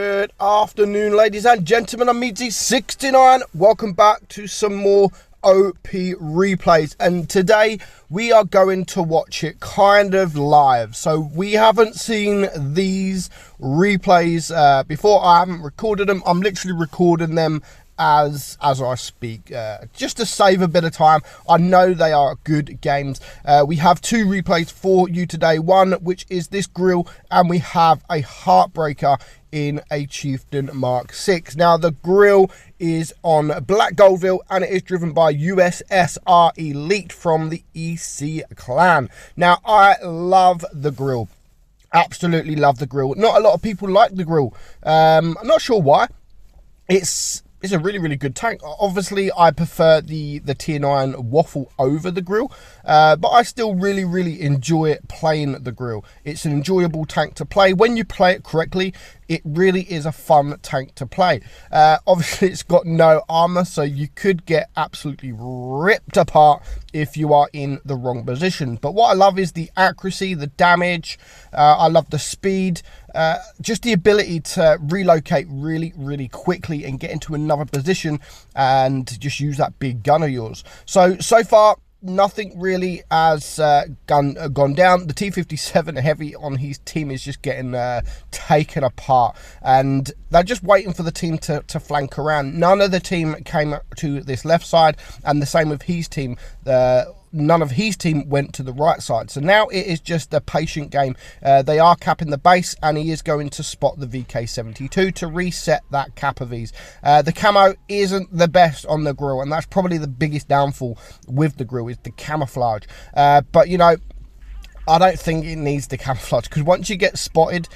Good afternoon, ladies and gentlemen. I'm meadsy69. Welcome back to some more OP replays, and today we are going to watch it kind of live. So we haven't seen these replays before. I haven't recorded them. I'm literally recording them as I speak, just to save a bit of time. I know they are good games. We have two replays for you today, one which is this Grille, and we have a heartbreaker in a Chieftain Mark 6. Now the Grille is on Black Goldville, and it is driven by USSR Elite from the EC clan. Now I love the Grille, absolutely love the Grille. Not a lot of people like the Grille. I'm not sure why. It's a really good tank. Obviously, I prefer the tier 9 waffle over the Grille, but I still really enjoy it playing the Grille. It's an enjoyable tank to play. When you play it correctly, it really is a fun tank to play. Obviously, it's got no armor, so you could get absolutely ripped apart if you are in the wrong position. But what I love is the accuracy, the damage. I love the speed, just the ability to relocate really quickly and get into another position and just use that big gun of yours. So far, nothing really has gone down. The T-57 heavy on his team is just getting taken apart, and they're just waiting for the team to flank around. None of the team came to this left side, and the same with his team. None of his team went to the right side. So now it is just a patient game. They are capping the base, and he is going to spot the VK72 to reset that cap of his. The camo isn't the best on the Grille, and that's probably the biggest downfall with the Grille, is the camouflage. But you know, I don't think it needs the camouflage, because once you get spotted,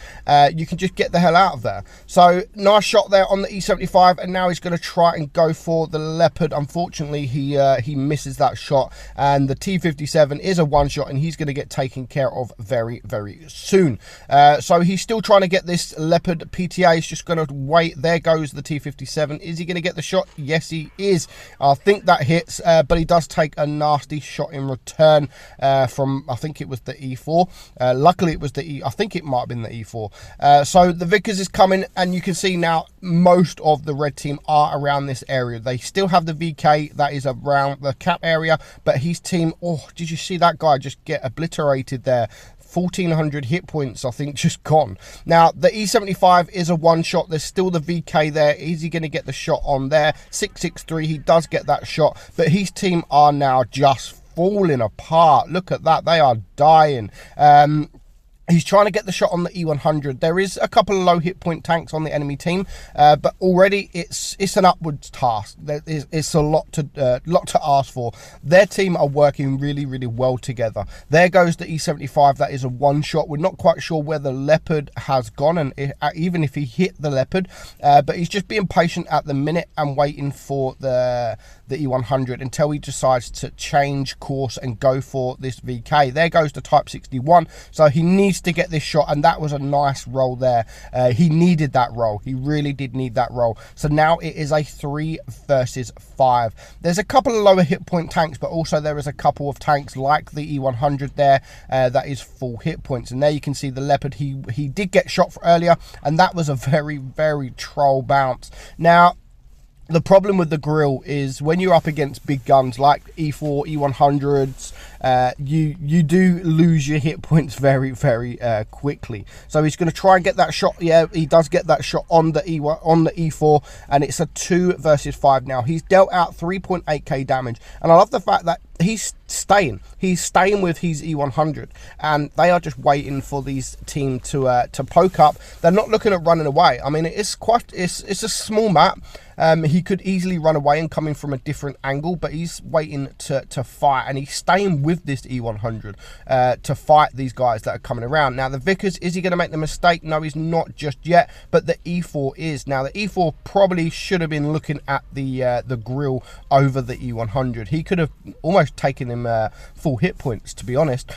you can just get the hell out of there. So nice shot there on the E75, and now he's going to try and go for the Leopard. Unfortunately, he misses that shot, and the T-57 is a one shot, and he's going to get taken care of very soon. So he's still trying to get this Leopard. PTA is just going to wait. There goes the T-57. Is he going to get the shot? Yes, he is. I think that hits, but he does take a nasty shot in return from, I think it was the E4. Luckily it was the I think it might have been the E4. So the Vickers is coming, and you can see now most of the red team are around this area. They still have the VK that is around the cap area, but his team, oh, did you see that guy just get obliterated there? 1400 hit points, I think, just gone. Now the E75 is a one shot. There's still the VK there. Is he going to get the shot on there? 663, he does get that shot, but his team are now just falling apart. Look at that, they are dying. He's trying to get the shot on the E100. There is a couple of low hit point tanks on the enemy team, but already it's an upwards task. It's a lot to ask for. Their team are working really well together. There goes the E75. That is a one shot. We're not quite sure where the Leopard has gone, and even if he hit the Leopard, but he's just being patient at the minute and waiting for the E100 until he decides to change course and go for this VK. There goes the Type 61. So he needs to get this shot, and that was a nice roll there. He needed that roll. He really did need that roll. So now it is a 3 versus 5. There's a couple of lower hit point tanks, but also there is a couple of tanks like the E100 there that is full hit points. And there you can see the Leopard. He did get shot for earlier, and that was a very troll bounce. Now the problem with the Grille is when you're up against big guns like E4, E100s, you do lose your hit points very quickly. So he's going to try and get that shot. Yeah, he does get that shot on the E4, and it's a 2 versus 5 now. He's dealt out 3.8k damage, and I love the fact that he's staying with his E100, and they are just waiting for these team to poke up. They're not looking at running away. I mean, it's a small map. He could easily run away and come in from a different angle, but he's waiting to fight, and he's staying with this E100 to fight these guys that are coming around. Now the Vickers, is he going to make the mistake? No, he's not just yet, but the E4 is. Now the E4 probably should have been looking at the Grille over the E100. He could have almost taken him full hit points, to be honest,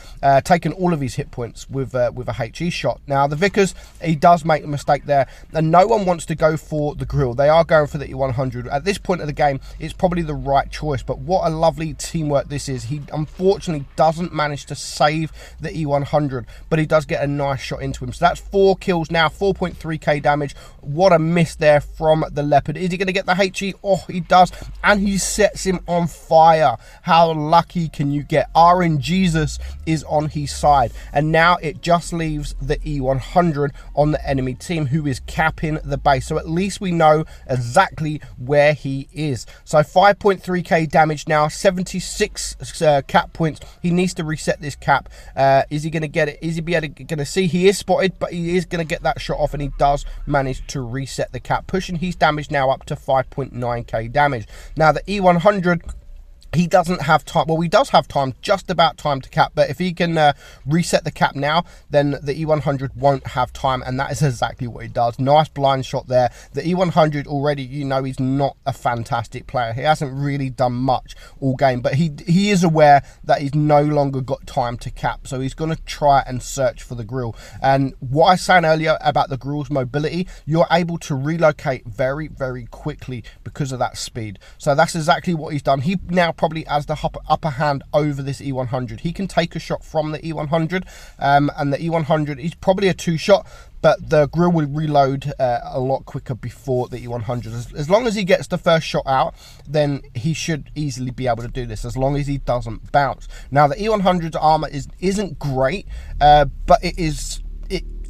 taken all of his hit points with a HE shot. Now the Vickers, he does make a mistake there, and no one wants to go for the Grille. They are going for the E100. At this point of the game, it's probably the right choice, but what a lovely teamwork this is. He unfortunately unfortunately doesn't manage to save the E100, but he does get a nice shot into him. So that's 4 kills now, 4.3k damage. What a miss there from the Leopard. Is he going to get the HE? Oh, he does, and he sets him on fire. How lucky can you get? RNGesus is on his side, and now it just leaves the E100 on the enemy team, who is capping the base. So at least we know exactly where he is. So 5.3k damage now, 76 cap points. He needs to reset this cap. Is he going to get it? Is he going to see? He is spotted, but he is going to get that shot off, and he does manage to reset the cap, pushing his damage now up to 5.9k damage. Now the E100, he doesn't have time. Well, he does have time, just about time to cap, but if he can reset the cap now, then the E100 won't have time, and that is exactly what he does. Nice blind shot there. The E100 already, you know, he's not a fantastic player. He hasn't really done much all game, but he is aware that he's no longer got time to cap, so he's going to try and search for the Grille. And what I was saying earlier about the Grille's mobility, you're able to relocate very, very quickly because of that speed. So that's exactly what he's done. He now probably has the upper hand over this E100. He can take a shot from the E100, and the E100 is probably a 2-shot, but the Grille will reload a lot quicker before the E100. As long as he gets the first shot out, then he should easily be able to do this, as long as he doesn't bounce. Now the E100's armor isn't great, but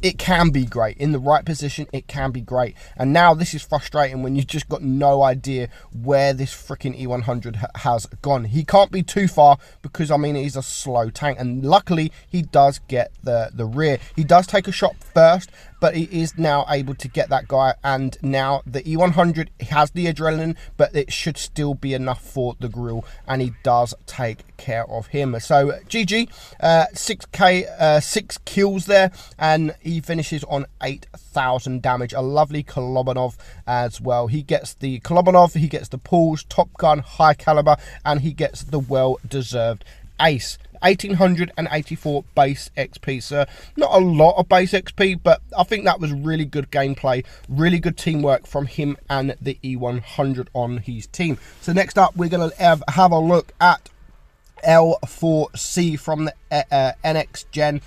it can be great. In the right position, it can be great. And now this is frustrating when you've just got no idea where this freaking E100 has gone. He can't be too far because, I mean, he's a slow tank. And luckily, he does get the rear. He does take a shot first, but he is now able to get that guy. And now the E100 has the adrenaline, but it should still be enough for the Grille. And he does take care of him. So GG, 6 kills there, and he finishes on 8,000 damage. A lovely Kolobanov as well. He gets the Kolobanov, he gets the pulls, Top Gun, high caliber, and he gets the well-deserved ace. 1884 base XP. So not a lot of base XP, but I think that was really good gameplay, really good teamwork from him and the E100 on his team. So next up, we're going to have a look at L4C from the NX Gen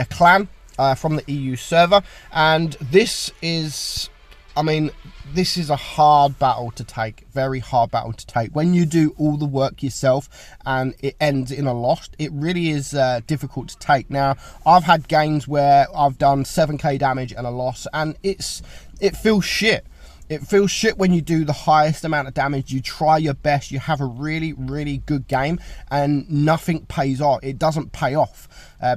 clan, from the EU server. And this is, I mean, this is a hard battle to take, very hard battle to take. When you do all the work yourself and it ends in a loss, it really is difficult to take. Now, I've had games where I've done 7k damage and a loss, and it feels shit. It feels shit when you do the highest amount of damage. You try your best, you have a really, really good game, and nothing pays off. It doesn't pay off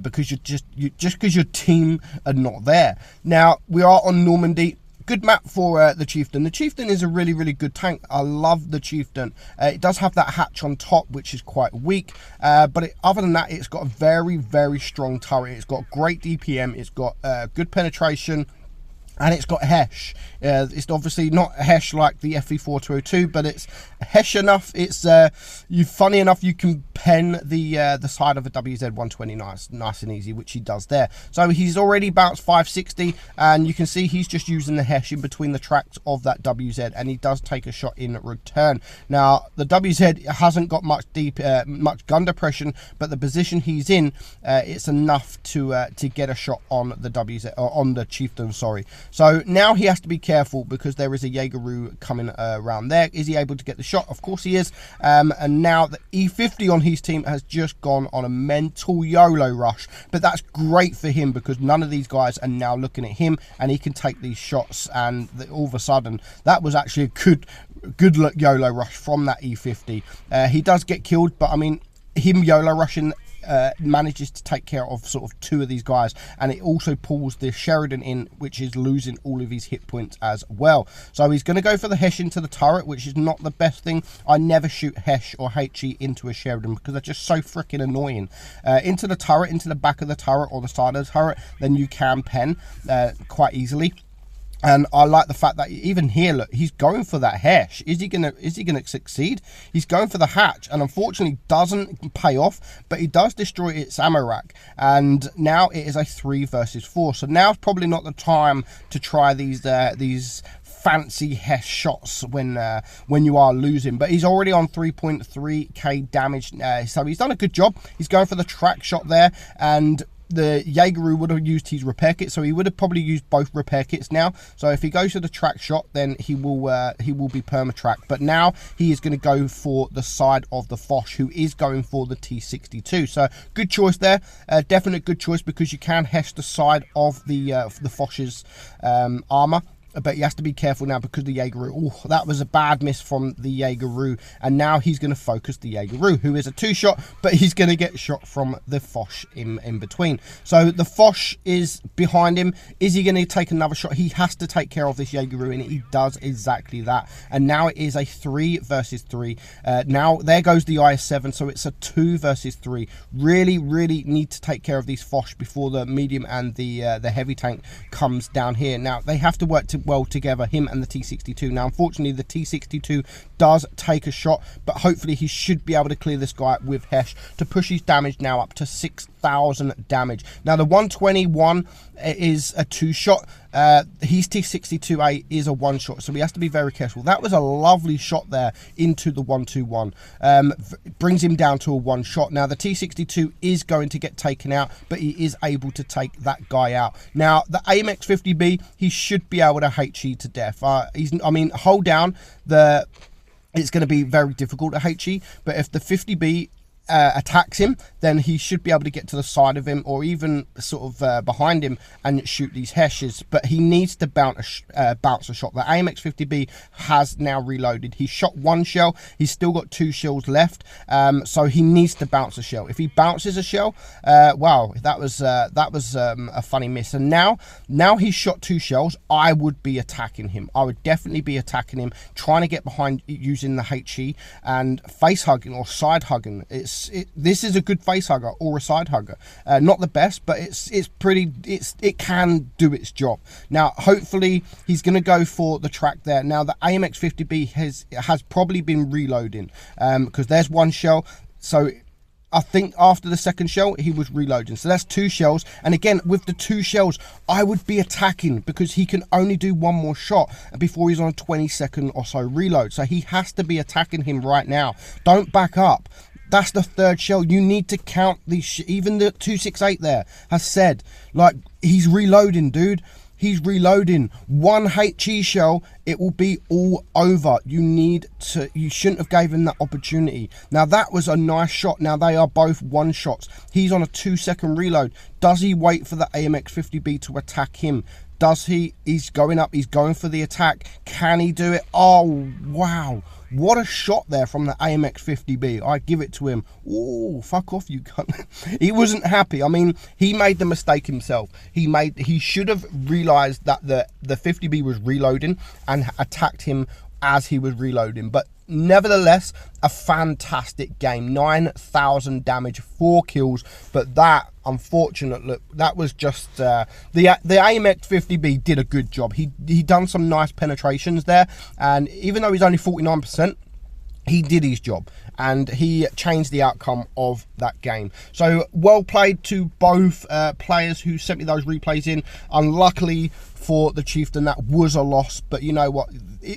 because just because your team are not there. Now, we are on Normandy. Good map for the Chieftain. The Chieftain is a really, really good tank. I love the Chieftain. It does have that hatch on top, which is quite weak. But other than that, it's got a very, very strong turret. It's got great DPM. It's got good penetration. And it's got Hesh. It's obviously not Hesh like the FV4202, but it's Hesh enough. It's funny enough, you can pen the side of a WZ120 nice and easy, which he does there. So he's already bounced 560, and you can see he's just using the Hesh in between the tracks of that WZ, and he does take a shot in return. Now the WZ hasn't got much much gun depression, but the position he's in, it's enough to get a shot on the WZ, or on the Chieftain. Sorry. So now he has to be careful because there is a Jaegeru coming around there. Is he able to get the shot? Of course he is. And now the E50 on his team has just gone on a mental YOLO rush. But that's great for him because none of these guys are now looking at him, and he can take these shots. And all of a sudden, that was actually a good YOLO rush from that E50. He does get killed, but I mean, him YOLO rushing manages to take care of sort of 2 of these guys, and it also pulls the Sheridan in, which is losing all of his hit points as well. So he's going to go for the Hesh into the turret, which is not the best thing. I never shoot Hesh or HE into a Sheridan because they're just so freaking annoying. Into the turret, into the back of the turret or the side of the turret, then you can pen quite easily. And I like the fact that even here, look, he's going for that Hesh. Is he gonna succeed? He's going for the hatch, and unfortunately doesn't pay off, but he does destroy its ammo rack. And now it is a 3 versus 4. So now's probably not the time to try these fancy Hess shots when you are losing. But he's already on 3.3k damage, so he's done a good job. He's going for the track shot there, and the Jaegeru would have used his repair kit, so he would have probably used both repair kits now. So if he goes to the track shot, then he will be perma-track. But now he is going to go for the side of the Foch, who is going for the T62. So good choice there, definite good choice, because you can Hesh the side of the Foch's armor. But he has to be careful now because the Jaegeru. Oh, that was a bad miss from the Jaegeru. And now he's going to focus the Jaegeru, who is a 2-shot, but he's going to get shot from the Foch in between. So the Foch is behind him. Is he going to take another shot? He has to take care of this Jaegeru, and he does exactly that. And now it is a 3 versus 3. Now there goes the IS-7, so it's a 2 versus 3. Really, really need to take care of these Foch before the medium and the heavy tank comes down here. Now they have to work well together, him and the T62. Now unfortunately the T62 does take a shot, but hopefully he should be able to clear this guy with Hesh to push his damage now up to 6,000 damage. Now the 121 is a 2-shot. His T62A is a 1-shot, so he has to be very careful. That was a lovely shot there into the 121. Brings him down to a 1-shot. Now the T62 is going to get taken out, but he is able to take that guy out. Now the AMX 50B, he should be able to HE to death. I mean, hold down it's going to be very difficult to HE, but if the 50B attacks him, then he should be able to get to the side of him, or even sort of behind him, and shoot these Heshes. But he needs to bounce a shot. The AMX 50B has now reloaded. He shot 1 shell. He's still got 2 shells left, so he needs to bounce a shell. If he bounces a shell, wow, that was a funny miss. And now he's shot 2 shells, I would be attacking him. I would definitely be attacking him, trying to get behind using the HE and face hugging or side hugging. This is a good face hugger or a side hugger. Not the best, but it can do its job. Now hopefully he's going to go for the track there. Now the AMX 50B has probably been reloading, because there's 1 shell. So I think after the 2nd shell he was reloading, so that's 2 shells. And again, with the 2 shells, I would be attacking, because he can only do 1 more shot before he's on a 20-second or so reload. So he has to be attacking him right now. Don't back up. That's the 3rd shell. You need to count these. Even the 268 there has said, like, he's reloading, dude. He's reloading. 1 HE shell, it will be all over. You shouldn't have gave him that opportunity. Now that was a nice shot. Now they are both 1-shots. He's on a 2-second reload. Does he wait for the AMX 50B to attack him? Does he? He's going up. He's going for the attack. Can he do it? Oh, wow. What a shot there from the AMX 50B. I give it to him. Oh, fuck off, you cunt. He wasn't happy. I mean, he made the mistake himself. He should have realized that the 50B was reloading and attacked him as he was reloading. But nevertheless, a fantastic game. 9,000 damage, 4 kills. But that, unfortunately, that was just the AMX 50B did a good job. He done some nice penetrations there, and even though he's only 49%, he did his job and he changed the outcome of that game. So well played to both players who sent me those replays in. Unluckily for the chieftain, that was a loss, but you know what,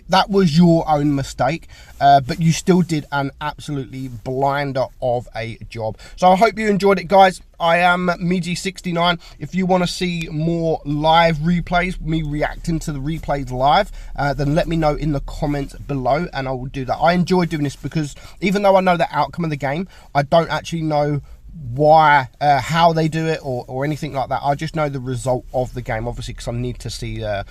that was your own mistake, but you still did an absolutely blinder of a job. So I hope you enjoyed it, guys. I am meadsy69. If you want to see more live replays, me reacting to the replays live, then let me know in the comments below and I will do that. I enjoy doing this because even though I know the outcome of the game, I don't actually know why, how they do it or anything like that. I just know the result of the game, obviously, because I need to see the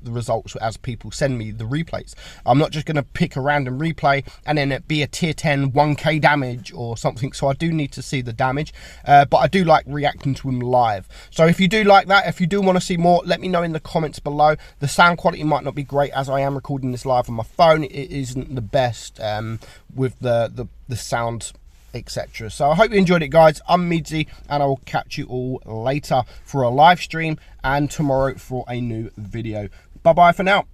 results as people send me the replays. I'm not just going to pick a random replay and then it be a tier 10 1k damage or something, so I do need to see the damage, but I do like reacting to them live. So if you do like that, if you do want to see more, let me know in the comments below. The sound quality might not be great as I am recording this live on my phone. It isn't the best with the sound, etc. So I hope you enjoyed it, guys. I'm Meadsy and I will catch you all later for a live stream and tomorrow for a new video. Bye bye for now.